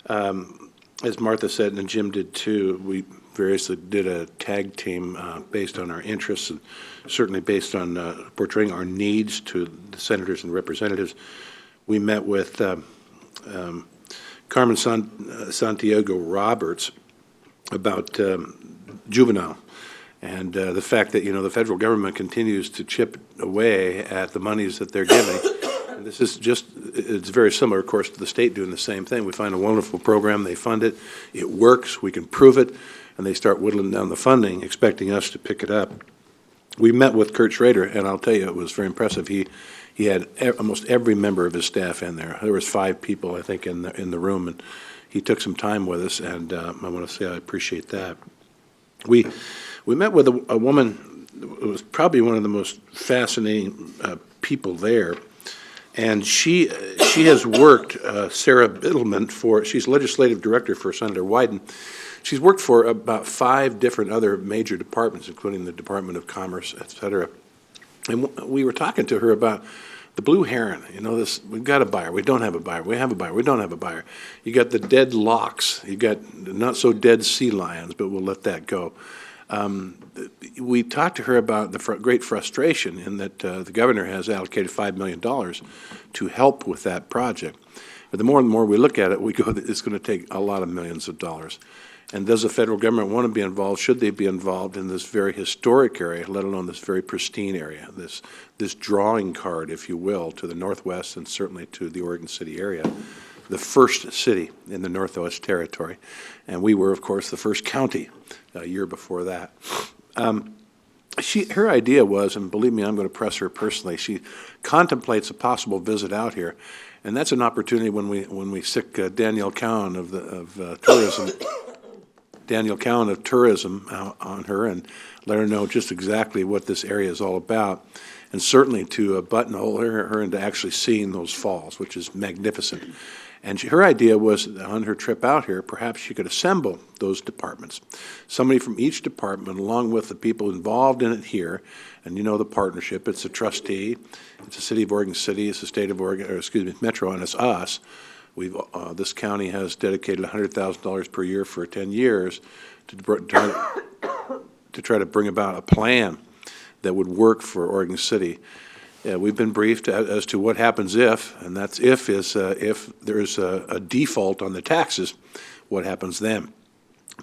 As Martha said, and Jim did too, we variously did a tag team based on our interests and certainly based on portraying our needs to the senators and representatives. We met with Carmen Santiago Roberts about juvenile and the fact that, you know, the federal government continues to chip away at the monies that they're giving And this is just, it's very similar, of course, to the state doing the same thing. We find a wonderful program, they fund it, it works, we can prove it, and they start whittling down the funding, expecting us to pick it up. We met with Kurt Schrader, and I'll tell you, it was very impressive. He had almost every member of his staff in there. There was 5 people, I think, in the room, and he took some time with us, and I want to say I appreciate that. We met with a woman who was probably one of the most fascinating people there, and she has worked, Sarah Biddleman, she's legislative director for Senator Wyden. She's worked for about 5 different other major departments, including the Department of Commerce, et cetera. And we were talking to her about the blue heron. You know, this, we've got a buyer, we don't have a buyer, we have a buyer, we don't have a buyer. You got the dead lox, you got not so dead sea lions, but we'll let that go. We talked to her about the great frustration in that the governor has allocated $5 million to help with that project. But the more and more we look at it, we go, it's going to take a lot of millions of dollars. And does the federal government want to be involved? Should they be involved in this very historic area, let alone this very pristine area, this drawing card, if you will, to the northwest and certainly to the Oregon City area, the first city in the Northwest Territory. And we were, of course, the first county a year before that. Her idea was, and believe me, I'm going to press her personally, she contemplates a possible visit out here. And that's an opportunity when we sick Danielle Cowan of tourism. Daniel Cowan of Tourism on her and let her know just exactly what this area is all about, and certainly to buttonhole her into actually seeing those falls, which is magnificent. And her idea was on her trip out here, perhaps she could assemble those departments. Somebody from each department, along with the people involved in it here, and you know the partnership, it's a trustee, it's the City of Oregon City, it's the State of Oregon, or excuse me, Metro, and it's us. This county has dedicated $100,000 per year for 10 years to try to bring about a plan that would work for Oregon City. We've been briefed as to what happens if, and that's if there's a default on the taxes, what happens then.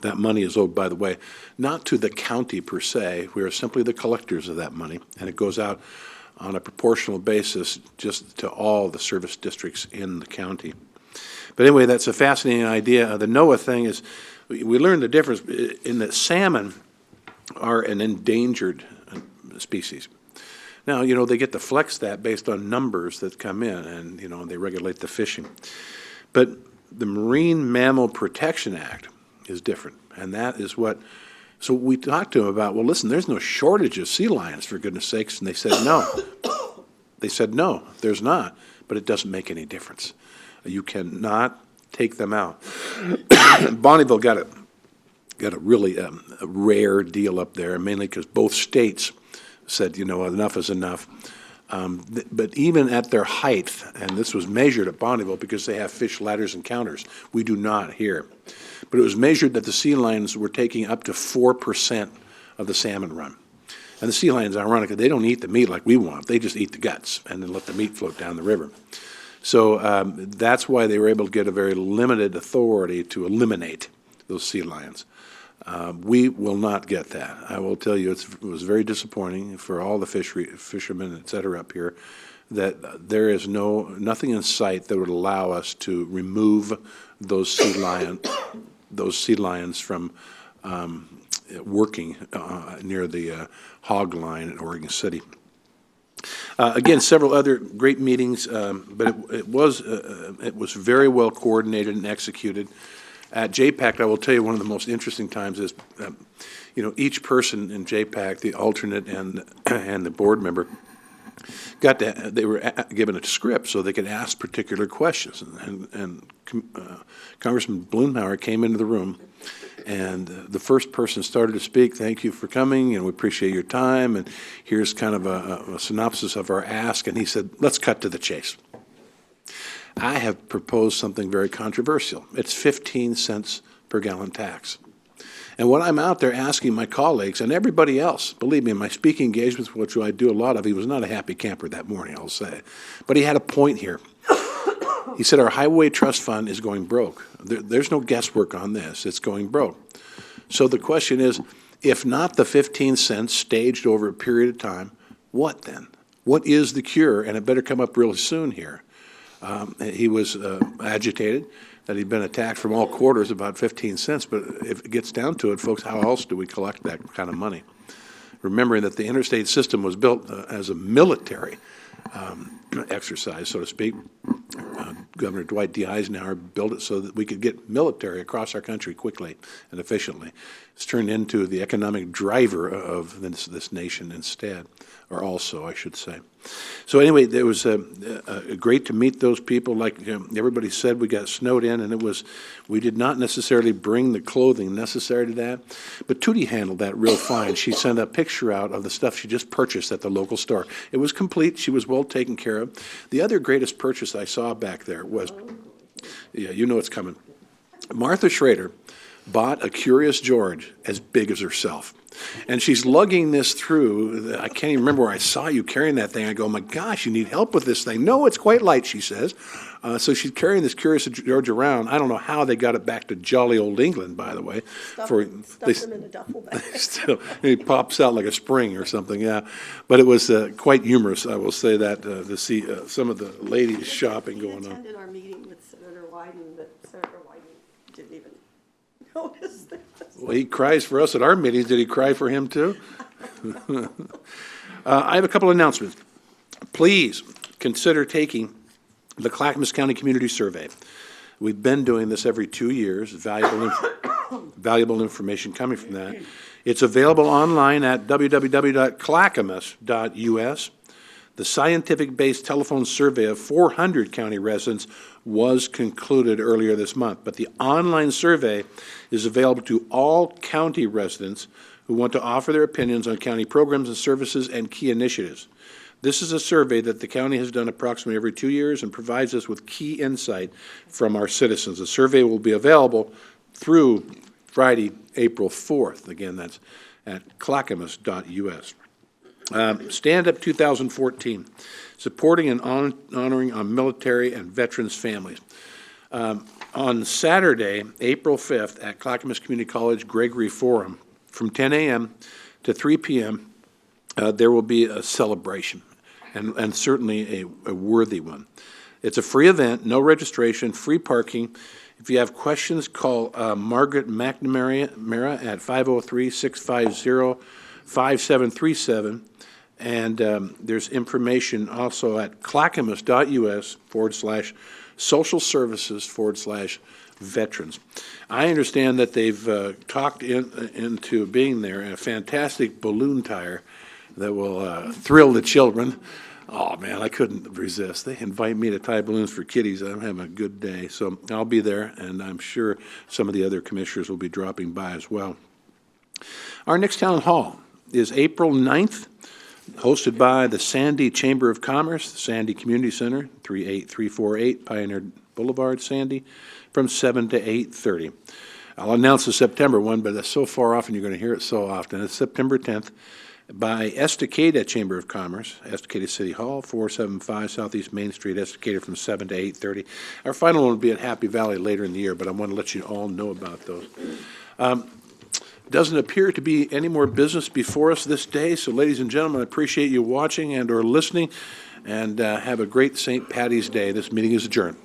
That money is owed, by the way, not to the county per se. We are simply the collectors of that money, and it goes out on a proportional basis just to all the service districts in the county. But anyway, that's a fascinating idea. The NOAA thing is, we learned the difference in that salmon are an endangered species. Now, you know, they get to flex that based on numbers that come in, and, you know, they regulate the fishing. But the Marine Mammal Protection Act is different, and that is what, so we talked to them about, well, listen, there's no shortage of sea lions, for goodness sakes, and they said no. They said no, there's not, but it doesn't make any difference. You cannot take them out. Bonneville got a really rare deal up there, mainly because both states said, you know, enough is enough. But even at their height, and this was measured at Bonneville because they have fish ladders and counters. We do not here. But it was measured that the sea lions were taking up to 4% of the salmon run. And the sea lions, ironically, they don't eat the meat like we want. They just eat the guts and then let the meat float down the river. So that's why they were able to get a very limited authority to eliminate those sea lions. We will not get that. I will tell you, it was very disappointing for all the fishermen, et cetera, up here, that there is nothing in sight that would allow us to remove those sea lions from working near the hog line in Oregon City. Again, several other great meetings, but it was very well coordinated and executed. At JPAC, I will tell you one of the most interesting times is, you know, each person in JPAC, the alternate and the board member, they were given a script so they could ask particular questions. And Congressman Bloomhauer came into the room, and the first person started to speak. Thank you for coming, and we appreciate your time. And here's kind of a synopsis of our ask. And he said, let's cut to the chase. I have proposed something very controversial. It's 15 cents per gallon tax. And what I'm out there asking my colleagues and everybody else, believe me, in my speaking engagements, which I do a lot of, he was not a happy camper that morning, I'll say. But he had a point here. He said, our highway trust fund is going broke. There's no guesswork on this. It's going broke. So the question is, if not the 15 cents staged over a period of time, what then? What is the cure? And it better come up real soon here. He was agitated that he'd been attacked from all quarters about 15 cents, but if it gets down to it, folks, how else do we collect that kind of money? Remembering that the interstate system was built as a military exercise, so to speak. Governor Dwight D. Eisenhower built it so that we could get military across our country quickly and efficiently. It's turned into the economic driver of this nation instead, or also, I should say. So anyway, it was great to meet those people. Like everybody said, we got snowed in, and we did not necessarily bring the clothing necessary to that, but Tootie handled that real fine. She sent a picture out of the stuff she just purchased at the local store. It was complete. She was well taken care of. The other greatest purchase I saw back there was, yeah, you know it's coming. Martha Schrader bought a Curious George as big as herself. And she's lugging this through. I can't even remember where I saw you carrying that thing. I go, my gosh, you need help with this thing. No, it's quite light, she says. So she's carrying this Curious George around. I don't know how they got it back to jolly old England, by the way. Stuff them in a duffel bag. Still, it pops out like a spring or something, yeah. But it was quite humorous, I will say that, to see some of the ladies shopping going on. We attended our meeting with Senator Wyden, but Senator Wyden didn't even notice this. Well, he cries for us at our meetings. Did he cry for him too? I have a couple of announcements. Please consider taking the Clackamas County Community Survey. We've been doing this every 2 years. Valuable information coming from that. It's available online at www.clackamas.us. The scientific-based telephone survey of 400 county residents was concluded earlier this month, but the online survey is available to all county residents who want to offer their opinions on county programs and services and key initiatives. This is a survey that the county has done approximately every 2 years and provides us with key insight from our citizens. The survey will be available through Friday, April 4th. Again, that's at clackamas.us. Stand Up 2014, supporting and honoring our military and veterans families. On Saturday, April 5th, at Clackamas Community College Gregory Forum, from 10 a.m. to 3 p.m., there will be a celebration, and certainly a worthy one. It's a free event, no registration, free parking. If you have questions, call Margaret McNamara at 503-650-5737. And there's information also at clackamas.us/social services/veterans. I understand that they've talked into being there a fantastic balloon tire that will thrill the children. Oh, man, I couldn't resist. They invite me to tie balloons for kiddies. I'm having a good day. So I'll be there, and I'm sure some of the other commissioners will be dropping by as well. Our next town hall is April 9th, hosted by the Sandy Chamber of Commerce, the Sandy Community Center, 38348 Pioneer Boulevard, Sandy, from 7 to 8:30. I'll announce the September one, but that's so far off and you're going to hear it so often. It's September 10th by Estacada Chamber of Commerce, Estacada City Hall, 475 Southeast Main Street, Estacada, from 7 to 8:30. Our final one will be at Happy Valley later in the year, but I want to let you all know about those. Doesn't appear to be any more business before us this day, so ladies and gentlemen, I appreciate you watching and or listening, and have a great St. Patty's Day. This meeting is adjourned.